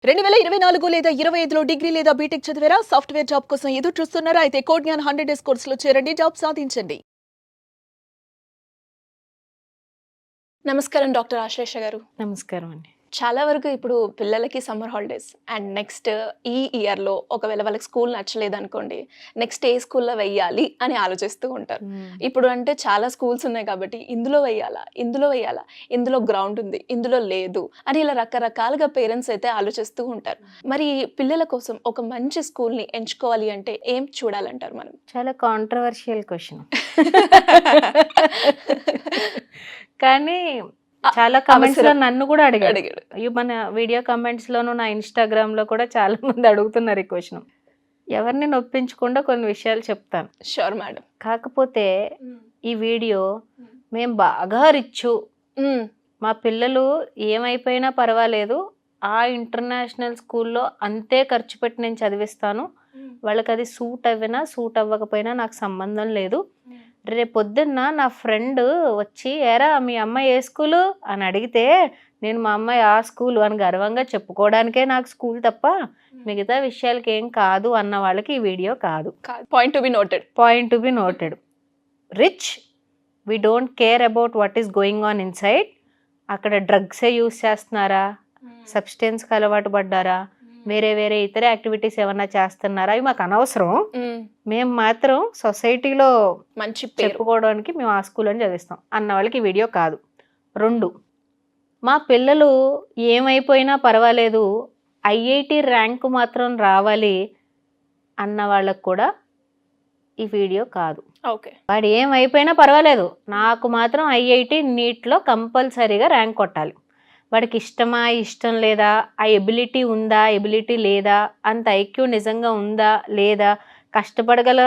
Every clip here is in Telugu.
2024 లేదా 25లో డిగ్రీ లేదా బీటెక్ చదివారా? సాఫ్ట్‌వేర్ జాబ్ కోసం ఎదురు చూస్తున్నారా? అయితే కోడ్ జ్ఞాన్ 100 డేస్ కోర్సులో చేరండి. జాబ్ సాధించండి. నమస్కారం డాక్టర్ ఆశ్లేష గారు. నమస్కారం అండి. చాలా వరకు ఇప్పుడు పిల్లలకి సమ్మర్ హాలిడేస్ అండ్ నెక్స్ట్ ఈ ఇయర్‌లో ఒకవేళ వాళ్ళకి స్కూల్ నచ్చలేదనుకోండి, నెక్స్ట్ ఏ స్కూల్‌లో వెయ్యాలి అని ఆలోచిస్తూ ఉంటారు. ఇప్పుడు అంటే చాలా స్కూల్స్ ఉన్నాయి కాబట్టి ఇందులో వెయ్యాలా? ఇందులో వెయ్యాలా? ఇందులో గ్రౌండ్ ఉంది, ఇందులో లేదు అని ఇలా రకరకాలుగా పేరెంట్స్ అయితే ఆలోచిస్తూ ఉంటారు. మరి పిల్లల కోసం ఒక మంచి స్కూల్‌ని ఎంచుకోవాలి అంటే ఏం చూడాలంటారు మనం? చాలా కాంట్రవర్షియల్ క్వశ్చన్. కానీ చాలా కమెంట్స్ లో నన్ను కూడా అడిగాడు. మన వీడియో కమెంట్స్ లోను నా ఇన్స్టాగ్రామ్ లో కూడా చాలా మంది అడుగుతున్నారు ఈ క్వశ్చన్. ఎవరిని నొప్పించకుండా కొన్ని విషయాలు చెప్తాను. Sure madam. కాకపోతే ఈ వీడియో మేము బాగా రిచ్చు, మా పిల్లలు ఏమైపోయినా పర్వాలేదు, ఆ ఇంటర్నేషనల్ స్కూల్లో అంతే ఖర్చు పెట్టి నేను చదివిస్తాను, వాళ్ళకి అది సూట్ అవ్వినా సూట్ అవ్వకపోయినా నాకు సంబంధం లేదు, రేపు పొద్దున్న నా ఫ్రెండ్ వచ్చి ఏరా మీ అమ్మాయి ఏ స్కూలు అని అడిగితే నేను మా అమ్మాయి ఆ స్కూలు అని గర్వంగా చెప్పుకోవడానికే నాకు స్కూల్ తప్ప మిగతా విషయాలకి ఏం కాదు అన్న వాళ్ళకి ఈ వీడియో కాదు. Point to be noted. Rich, we don't care about what is going on inside. అక్కడ డ్రగ్సే యూస్ చేస్తున్నారా, సబ్స్టెన్స్కి అలవాటు పడ్డారా, వేరే ఇతర యాక్టివిటీస్ ఏమన్నా చేస్తున్నారా, అవి మాకు అనవసరం. మేము మాత్రం సొసైటీలో మంచి చెప్పుకోవడానికి మేము ఆ స్కూల్ అని చదివిస్తాం అన్న వాళ్ళకి ఈ వీడియో కాదు. 2, మా పిల్లలు ఏమైపోయినా పర్వాలేదు, ఐఐటి ర్యాంకు మాత్రం రావాలి అన్న వాళ్ళకు కూడా ఈ వీడియో కాదు. ఓకే, వాడు ఏమైపోయినా పర్వాలేదు, నాకు మాత్రం ఐఐటి నీట్లో కంపల్సరీగా ర్యాంక్ కొట్టాలి. వాడికి ఇష్టమా ఇష్టం లేదా, ఆ ఎబిలిటీ ఉందా ఎబిలిటీ లేదా, అంత ఐక్యూ నిజంగా ఉందా లేదా, కష్టపడగల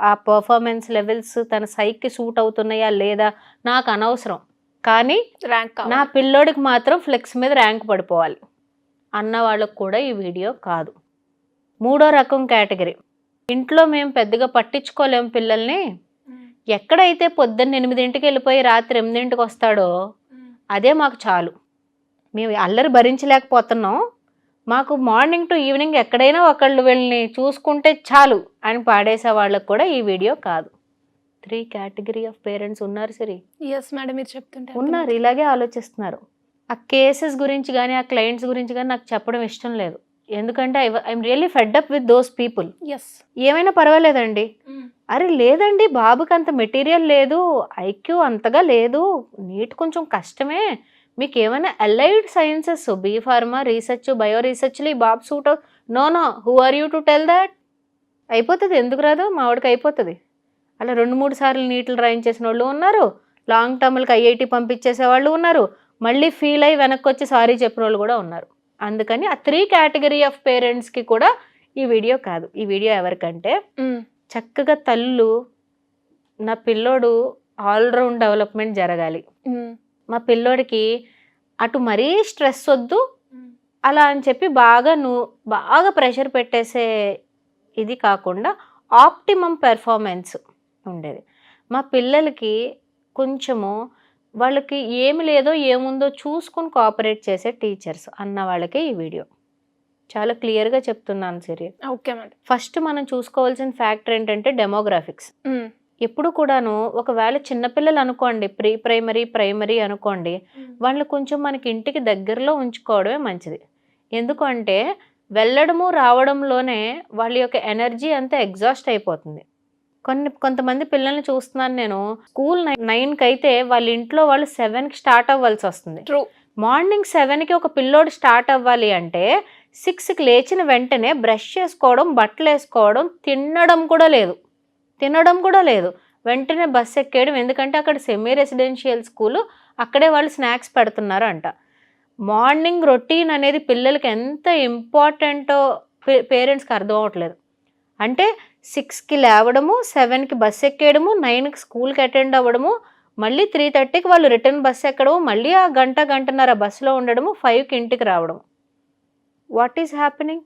ఆ పర్ఫార్మెన్స్ లెవెల్స్ తన సైకి సూట్ అవుతున్నాయా లేదా నాకు అనవసరం, కానీ ర్యాంక్ నా పిల్లోడికి మాత్రం ఫ్లెక్స్ మీద ర్యాంక్ పడిపోవాలి అన్న వాళ్ళకు కూడా ఈ వీడియో కాదు. 3వ రకం కేటగిరీ, ఇంట్లో మేము పెద్దగా పట్టించుకోలేము పిల్లల్ని, ఎక్కడైతే పొద్దున్న 8ంటికి వెళ్ళిపోయి రాత్రి 8ంటికి వస్తాడో అదే మాకు చాలు, మేము అల్లరి భరించలేకపోతున్నాం, మాకు మార్నింగ్ టు ఈవినింగ్ ఎక్కడైనా ఒకళ్ళు వీళ్ళని చూసుకుంటే చాలు అని పాడేసే వాళ్ళకు కూడా ఈ వీడియో కాదు. 3 కేటగిరీ ఆఫ్ పేరెంట్స్ ఉన్నారు సరే. ఎస్ మేడం, మీరు చెప్తుంటే ఉన్నారు, ఇలాగే ఆలోచిస్తున్నారు. ఆ కేసెస్ గురించి కానీ ఆ క్లయింట్స్ గురించి కానీ నాకు చెప్పడం ఇష్టం లేదు, ఎందుకంటే I'm really fed up with those people. ఏమైనా పర్వాలేదండి, అరే లేదండి బాబుకి అంత మెటీరియల్ లేదు, ఐక్యూ అంతగా లేదు, నీట్ కొంచెం కష్టమే, మీకు ఏమైనా allied sciences B pharma research bio రీసెర్చ్లు ఈ బాబు suit no who are you to tell that. అయిపోతుంది, ఎందుకు రాదు, మా వాడికి అయిపోతుంది. అలా 2-3 సార్లు నీట్లు రాయించేసిన వాళ్ళు ఉన్నారు, లాంగ్ టర్మ్లకి ఐఐటి పంపించేసే వాళ్ళు ఉన్నారు, మళ్ళీ ఫీల్ అయ్యి వెనక్కి వచ్చి సారీ చెప్పిన వాళ్ళు కూడా ఉన్నారు. అందుకని ఆ 3 కేటగిరీ ఆఫ్ పేరెంట్స్కి కూడా ఈ వీడియో కాదు. ఈ వీడియో ఎవరికంటే చక్కగా తల్లు, నా పిల్లోడు ఆల్రౌండ్ డెవలప్మెంట్ జరగాలి, మా పిల్లోడికి అటు మరీ స్ట్రెస్ వద్దు అలా అని చెప్పి బాగా ప్రెషర్ పెట్టేసే ఇది కాకుండా ఆప్టిమమ్ పెర్ఫార్మెన్స్ ఉండేది, మా పిల్లలకి కొంచెము వాళ్ళకి ఏమి లేదో ఏముందో చూసుకుని కోఆపరేట్ చేసే టీచర్స్ అన్న వాళ్ళకే ఈ వీడియో. చాలా క్లియర్గా చెప్తున్నాను సిరి. Okay madam. ఫస్ట్ మనం చూసుకోవాల్సిన ఫ్యాక్టర్ ఏంటంటే డెమోగ్రాఫిక్స్. ఎప్పుడు కూడాను ఒకవేళ చిన్నపిల్లలు అనుకోండి, ప్రైమరీ అనుకోండి, వాళ్ళు కొంచెం మనకి ఇంటికి దగ్గరలో ఉంచుకోవడమే మంచిది. ఎందుకంటే వెళ్ళడము రావడంలోనే వాళ్ళ యొక్క ఎనర్జీ అంతా ఎగ్జాస్ట్ అయిపోతుంది. కొంతమంది పిల్లల్ని చూస్తున్నాను నేను, స్కూల్ 9కి అయితే వాళ్ళ ఇంట్లో వాళ్ళు 7కి స్టార్ట్ అవ్వాల్సి వస్తుంది. మార్నింగ్ 7కి ఒక పిల్లోడు స్టార్ట్ అవ్వాలి అంటే 6కి లేచిన వెంటనే బ్రష్ చేసుకోవడం, బట్టలు వేసుకోవడం, తినడం కూడా లేదు, వెంటనే బస్ ఎక్కేయడం. ఎందుకంటే అక్కడ సెమీ రెసిడెన్షియల్ స్కూలు, అక్కడే వాళ్ళు స్నాక్స్ పెడుతున్నారు అంట. మార్నింగ్ రొటీన్ అనేది పిల్లలకి ఎంత ఇంపార్టెంటో పేరెంట్స్కి అర్థం అవ్వట్లేదు. అంటే 6కి లేవడము, 7కి బస్ ఎక్కేయడము, 9కి స్కూల్కి అటెండ్ అవ్వడము, మళ్ళీ 3:30కి వాళ్ళు రిటర్న్ బస్ ఎక్కడము, మళ్ళీ ఆ గంటన్నర బస్సులో ఉండడము, 5కి ఇంటికి రావడం. వాట్ ఈజ్ హ్యాపెనింగ్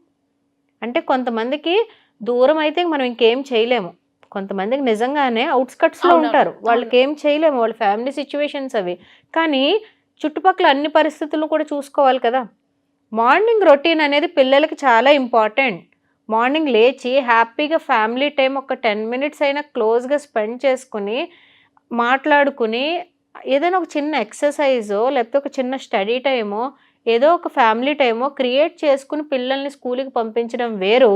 అంటే కొంతమందికి దూరం అయితే మనం ఇంకేం చేయలేము, కొంతమందికి నిజంగానే అవుట్స్కట్స్లో ఉంటారు, వాళ్ళకి ఏం చేయలేము, వాళ్ళ ఫ్యామిలీ సిచ్యువేషన్స్ అవి. కానీ చుట్టుపక్కల అన్ని పరిస్థితులను కూడా చూసుకోవాలి కదా. మార్నింగ్ రొటీన్ అనేది పిల్లలకి చాలా ఇంపార్టెంట్. మార్నింగ్ లేచి హ్యాపీగా ఫ్యామిలీ టైం ఒక 10 మినిట్స్ అయినా క్లోజ్గా స్పెండ్ చేసుకుని మాట్లాడుకుని ఏదైనా ఒక చిన్న ఎక్సర్సైజో లేకపోతే ఒక చిన్న స్టడీ టైమో ఏదో ఒక ఫ్యామిలీ టైమో క్రియేట్ చేసుకుని పిల్లల్ని స్కూల్కి పంపించడం వేరు,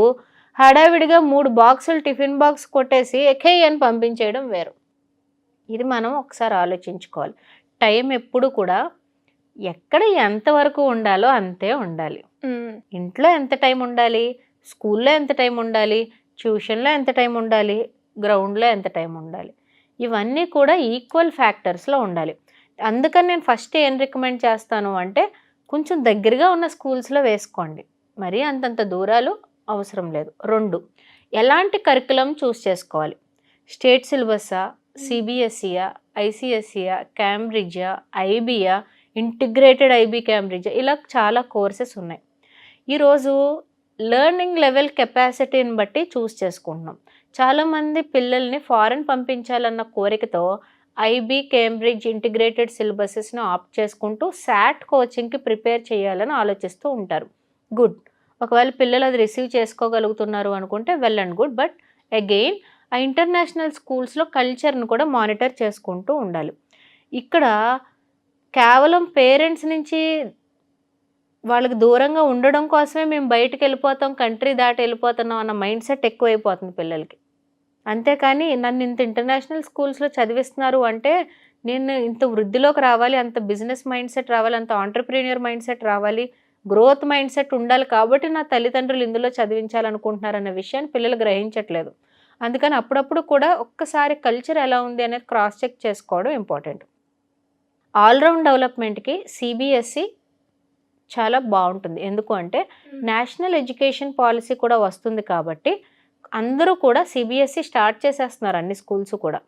హడావిడిగా 3 బాక్సులు టిఫిన్ బాక్స్ కొట్టేసి ఎకే అని పంపించేయడం వేరు. ఇది మనం ఒకసారి ఆలోచించుకోవాలి. టైం ఎప్పుడు కూడా ఎక్కడ ఎంతవరకు ఉండాలో అంతే ఉండాలి. ఇంట్లో ఎంత టైం ఉండాలి, స్కూల్లో ఎంత టైం ఉండాలి, ట్యూషన్లో ఎంత టైం ఉండాలి, గ్రౌండ్లో ఎంత టైం ఉండాలి, ఇవన్నీ కూడా ఈక్వల్ ఫ్యాక్టర్స్లో ఉండాలి. అందుకని నేను ఫస్ట్ ఏం రికమెండ్ చేస్తాను అంటే కొంచెం దగ్గరగా ఉన్న స్కూల్స్లో వేసుకోండి, మరీ అంతంత దూరాలు అవసరం లేదు. 2, ఎలాంటి కరికులం చూస్ చేసుకోవాలి, స్టేట్ సిలబస్సా, సిబిఎస్ఈయా, ఐసిఎస్ఈయా, క్యాంబ్రిడ్జా, ఐబీయా, ఇంటిగ్రేటెడ్ ఐబీ క్యాంబ్రిడ్జా, ఇలా చాలా కోర్సెస్ ఉన్నాయి. ఈరోజు లెర్నింగ్ లెవెల్ కెపాసిటీని బట్టి చూస్ చేసుకుంటున్నాం. చాలామంది పిల్లల్ని ఫారెన్ పంపించాలన్న కోరికతో ఐబీ, కేంబ్రిడ్జ్ ఇంటిగ్రేటెడ్ సిలబసెస్ను ఆప్ట్ చేసుకుంటూ శాట్ కోచింగ్కి ప్రిపేర్ చేయాలని ఆలోచిస్తూ ఉంటారు. గుడ్, ఒకవేళ పిల్లలు అది రిసీవ్ చేసుకోగలుగుతున్నారు అనుకుంటే well and good. But again ఆ ఇంటర్నేషనల్ స్కూల్స్లో కల్చర్ను కూడా మానిటర్ చేసుకుంటూ ఉండాలి. ఇక్కడ కేవలం పేరెంట్స్ నుంచి వాళ్ళకి దూరంగా ఉండడం కోసమే మేము బయటకు వెళ్ళిపోతాం, కంట్రీ దాటి వెళ్ళిపోతున్నాం అన్న మైండ్ సెట్ ఎక్కువైపోతుంది పిల్లలకి. అంతేకాని నన్ను ఇంత ఇంటర్నేషనల్ స్కూల్స్లో చదివిస్తున్నారు అంటే నేను ఇంత వృద్ధిలోకి రావాలి, అంత బిజినెస్ మైండ్ సెట్ రావాలి, అంత ఆంటర్ప్రీనియర్ మైండ్ సెట్ రావాలి, గ్రోత్ మైండ్ సెట్ ఉండాలి కాబట్టి నా తల్లిదండ్రులు ఇందులో చదివించాలనుకుంటున్నారన్న విషయాన్ని పిల్లలు గ్రహించట్లేదు. అందుకని అప్పుడప్పుడు కూడా ఒక్కసారి కల్చర్ ఎలా ఉంది అనేది క్రాస్ చెక్ చేసుకోవడం ఇంపార్టెంట్. ఆల్రౌండ్ డెవలప్మెంట్కి సిబిఎస్ఈ చాలా బాగుంటుంది. ఎందుకు అంటే నేషనల్ ఎడ్యుకేషన్ పాలసీ కూడా వస్తుంది కాబట్టి అందరూ కూడా సిబిఎస్ఈ స్టార్ట్ చేసేస్తున్నారు, అన్ని స్కూల్స్ కూడా.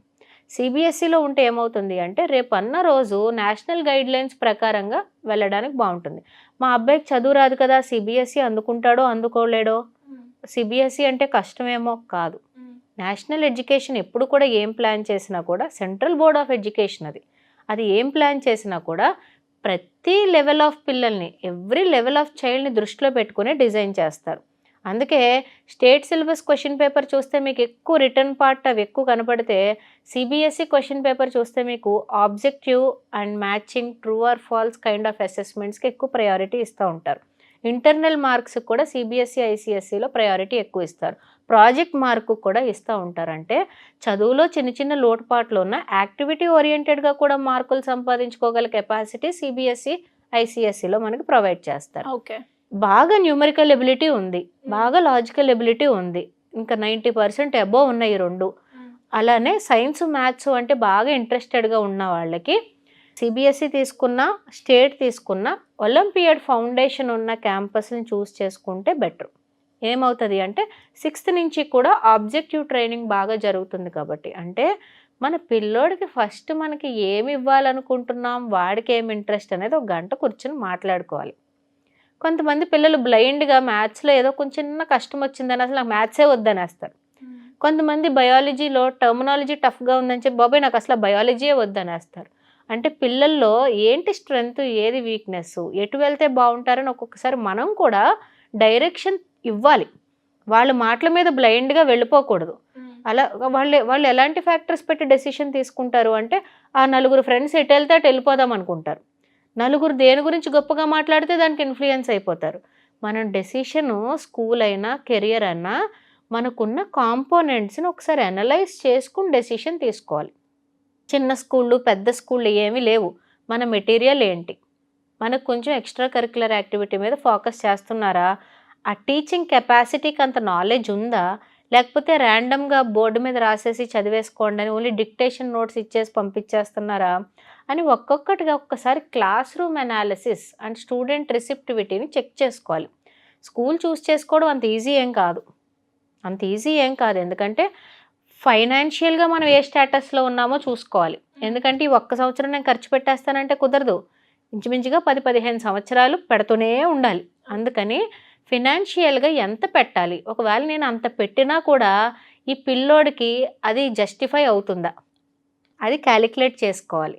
సిబిఎస్ఈలో ఉంటే ఏమవుతుంది అంటే రేపు అన్న రోజు నేషనల్ గైడ్లైన్స్ ప్రకారంగా వెళ్ళడానికి బాగుంటుంది. మా అబ్బాయికి చదువు రాదు కదా, సిబిఎస్ఈ అందుకుంటాడో అందుకోలేడో, సిబిఎస్ఈ అంటే కష్టమేమో కాదు. నేషనల్ ఎడ్యుకేషన్ ఎప్పుడు కూడా ఏం ప్లాన్ చేసినా కూడా సెంట్రల్ బోర్డ్ ఆఫ్ ఎడ్యుకేషన్ అది ఏం ప్లాన్ చేసినా కూడా ప్రతి లెవెల్ ఆఫ్ పిల్లల్ని, ఎవ్రీ లెవెల్ ఆఫ్ చైల్డ్ని దృష్టిలో పెట్టుకుని డిజైన్ చేస్తారు. అందుకే స్టేట్ సిలబస్ క్వశ్చన్ పేపర్ చూస్తే మీకు ఎక్కువ రిటర్న్ పార్ట్ అవి ఎక్కువ కనపడితే సిబిఎస్ఈ క్వశ్చన్ పేపర్ చూస్తే మీకు objective and matching, true or false kind of అసెస్మెంట్స్కి ఎక్కువ ప్రయారిటీ ఇస్తూ ఉంటారు. ఇంటర్నల్ మార్క్స్ కూడా సిబిఎస్ఈ, ఐసిఎస్ఈలో ప్రయారిటీ ఎక్కువ ఇస్తారు. ప్రాజెక్ట్ మార్కు కూడా ఇస్తూ ఉంటారు. అంటే చదువులో చిన్న చిన్న లోటుపాట్లు ఉన్న యాక్టివిటీ ఓరియంటెడ్గా కూడా మార్కులు సంపాదించుకోగల కెపాసిటీ సిబిఎస్ఈ, ఐసిఎస్ఈలో మనకి ప్రొవైడ్ చేస్తారు. ఓకే, బాగా న్యూమరికల్ ఎబిలిటీ ఉంది, బాగా లాజికల్ ఎబిలిటీ ఉంది, ఇంకా 90% అబోవ్ ఉన్నాయి ఈ 2. అలానే సైన్స్, మ్యాథ్స్ అంటే బాగా ఇంట్రెస్టెడ్గా ఉన్న వాళ్ళకి సిబిఎస్ఈ తీసుకున్న, స్టేట్ తీసుకున్న ఒలింపియాడ్ ఫౌండేషన్ ఉన్న క్యాంపస్ని చూస్ చేసుకుంటే బెటర్. ఏమవుతుంది అంటే 6th నుంచి కూడా ఆబ్జెక్టివ్ ట్రైనింగ్ బాగా జరుగుతుంది కాబట్టి, అంటే మన పిల్లోడికి ఫస్ట్ మనకి ఏమి ఇవ్వాలనుకుంటున్నాం, వాడికి ఏమి ఇంట్రెస్ట్ అనేది ఒక గంట కూర్చొని మాట్లాడుకోవాలి. కొంతమంది పిల్లలు బ్లైండ్గా మ్యాథ్స్లో ఏదో కొంచెం చిన్న కష్టం వచ్చిందని అసలు నాకు మ్యాథ్సే వద్దనేస్తారు. కొంతమంది బయాలజీలో టర్మినాలజీ టఫ్గా ఉందని చెప్పి బాబాయ్ నాకు అసలు బయాలజీయే వద్దనేస్తారు. అంటే పిల్లల్లో ఏంటి స్ట్రెంగ్త్, ఏది వీక్నెస్, ఎటు వెళ్తే బాగుంటారని ఒక్కొక్కసారి మనం కూడా డైరెక్షన్ ఇవ్వాలి. వాళ్ళ మాటల మీద బ్లైండ్గా వెళ్ళిపోకూడదు. అలా వాళ్ళు ఎలాంటి ఫ్యాక్టర్స్ పెట్టి డెసిషన్ తీసుకుంటారు అంటే ఆ 4 ఫ్రెండ్స్ ఎటు వెళ్తే అటు వెళ్ళిపోదాం అనుకుంటారు. 4 దేని గురించి గొప్పగా మాట్లాడితే దానికి ఇన్ఫ్లుయెన్స్ అయిపోతారు. మనం డెసిషను స్కూల్ అయినా కెరియర్ అయినా మనకున్న కాంపోనెంట్స్ని ఒకసారి అనలైజ్ చేసుకుని డెసిషన్ తీసుకోవాలి. చిన్న స్కూళ్ళు, పెద్ద స్కూళ్ళు ఏమీ లేవు. మన మెటీరియల్ ఏంటి, మనకు కొంచెం ఎక్స్ట్రా కరిక్యులర్ యాక్టివిటీ మీద ఫోకస్ చేస్తున్నారా, ఆ టీచింగ్ కెపాసిటీకి అంత నాలెడ్జ్ ఉందా, లేకపోతే ర్యాండమ్గా బోర్డు మీద రాసేసి చదివేసుకోండి అని ఓన్లీ డిక్టేషన్ నోట్స్ ఇచ్చేసి పంపించేస్తున్నారా అని ఒక్కొక్కటిగా ఒక్కసారి class room analysis and student రిసెప్టివిటీని చెక్ చేసుకోవాలి. స్కూల్ చూస్ చేసుకోవడం అంత ఈజీ ఏం కాదు. ఎందుకంటే ఫైనాన్షియల్గా మనం ఏ స్టేటస్లో ఉన్నామో చూసుకోవాలి. ఎందుకంటే ఈ 1 సంవత్సరం నేను ఖర్చు పెట్టేస్తానంటే కుదరదు. ఇంచుమించుగా 10-15 సంవత్సరాలు పెడుతూనే ఉండాలి. అందుకని ఫినాన్షియల్గా ఎంత పెట్టాలి, ఒకవేళ నేను అంత పెట్టినా కూడా ఈ పిల్లోడికి అది జస్టిఫై అవుతుందా, అది క్యాలిక్యులేట్ చేసుకోవాలి.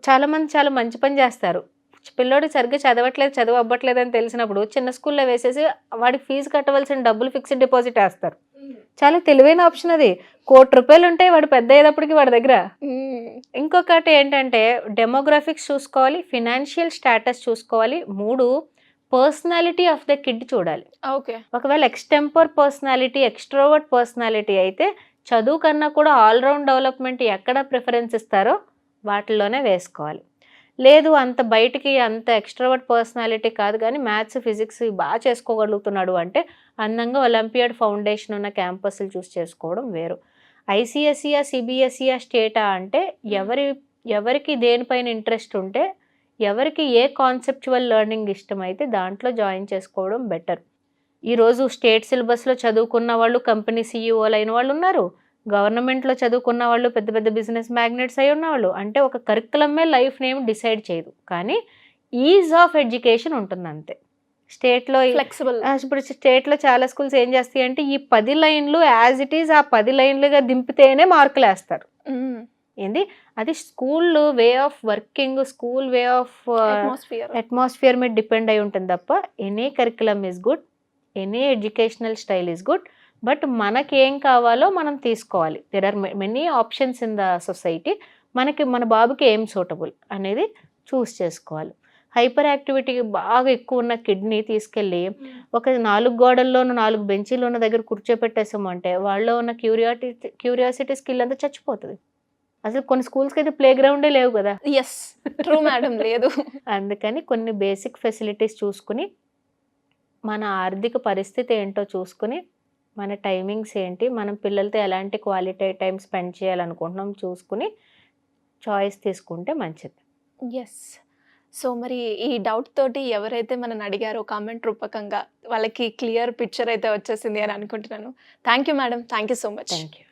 చాలామంది చాలా మంచి పని చేస్తారు. పిల్లోడికి సరిగ్గా చదువు అవ్వట్లేదు అని తెలిసినప్పుడు చిన్న స్కూల్లో వేసేసి వాడికి ఫీజు కట్టవలసిన డబ్బులు ఫిక్స్డ్ డిపాజిట్ వేస్తారు. చాలా తెలివైన ఆప్షన్ అది. ₹1,00,00,000 ఉంటాయి వాడు పెద్ద అయ్యేటప్పటికి వాడి దగ్గర. ఇంకొకటి ఏంటంటే డెమోగ్రాఫిక్స్ చూసుకోవాలి, ఫినాన్షియల్ స్టేటస్ చూసుకోవాలి. 3 పర్సనాలిటీ ఆఫ్ ద కిడ్ చూడాలి. ఓకే. ఒకవేళ ఎక్స్టెంపర్ పర్సనాలిటీ, ఎక్స్ట్రోవర్ట్ పర్సనాలిటీ అయితే చదువు కన్నా కూడా ఆల్రౌండ్ డెవలప్మెంట్ ఎక్కడ ప్రిఫరెన్స్ ఇస్తారో వాటిల్లోనే వేసుకోవాలి. లేదు అంత బయటికి అంత ఎక్స్ట్రోవర్ట్ పర్సనాలిటీ కాదు కానీ మ్యాథ్స్ ఫిజిక్స్ బాగా చేసుకోగలుగుతున్నాడు అంటే అందంగా ఒలింపియాడ్ ఫౌండేషన్ ఉన్న క్యాంపస్లు చూస్ చేసుకోవడం వేరు. ఐసిఎస్ఈఆ, సిబిఎస్ఈఆ, స్టేటా అంటే ఎవరికి దేనిపైన ఇంట్రెస్ట్ ఉంటే, ఎవరికి ఏ కాన్సెప్చువల్ లెర్నింగ్ ఇష్టమైతే దాంట్లో జాయిన్ చేసుకోవడం బెటర్. ఈరోజు స్టేట్ సిలబస్లో చదువుకున్న వాళ్ళు కంపెనీ సీఈఓలు అయిన వాళ్ళు ఉన్నారు, గవర్నమెంట్లో చదువుకున్న వాళ్ళు పెద్ద పెద్ద బిజినెస్ మ్యాగ్నెట్స్ అయి ఉన్నవాళ్ళు. అంటే ఒక కరికులమే లైఫ్ని ఏమి డిసైడ్ చేయదు, కానీ ఈజ్ ఆఫ్ ఎడ్యుకేషన్ ఉంటుంది అంతే. స్టేట్లో ఫ్లెక్సిబుల్. ఇప్పుడు స్టేట్లో చాలా స్కూల్స్ ఏం చేస్తాయి అంటే ఈ 10 లైన్లు యాజ్ ఇట్ ఈజ్ ఆ 10 లైన్లుగా దింపితేనే మార్కులు వేస్తారు. ఏంది అది school way of working, school way of atmosphere మీద డిపెండ్ అయి ఉంటుంది తప్ప any curriculum is good, any educational style is good. But మనకేం కావాలో మనం తీసుకోవాలి. There are many options in the society. మన బాబుకి ఏం సూటబుల్ అనేది చూస్ చేసుకోవాలి. హైపర్ యాక్టివిటీ బాగా ఎక్కువ ఉన్న కిడ్నీ తీసుకెళ్ళి ఒక 4 గోడల్లోనూ 4 బెంచీలు ఉన్న దగ్గర కూర్చోపెట్టేసామంటే వాళ్ళలో ఉన్న క్యూరియాసిటీ స్కిల్ అంతా చచ్చిపోతుంది. అసలు కొన్ని స్కూల్స్కి అయితే ప్లే గ్రౌండే లేవు కదా. ఎస్, ట్రూ మేడం, లేదు. అందుకని కొన్ని బేసిక్ ఫెసిలిటీస్ చూసుకుని, మన ఆర్థిక పరిస్థితి ఏంటో చూసుకుని, మన టైమింగ్స్ ఏంటి, మనం పిల్లలతో ఎలాంటి క్వాలిటీ టైం స్పెండ్ చేయాలనుకుంటున్నాం చూసుకుని చాయిస్ తీసుకుంటే మంచిది. ఎస్. సో మరి ఈ డౌట్ తోటి ఎవరైతే మనని అడిగారో కామెంట్ రూపకంగా వాళ్ళకి క్లియర్ పిక్చర్ అయితే వచ్చేసింది అని అనుకుంటున్నాను. Thank you madam, thank you so much. Thank you.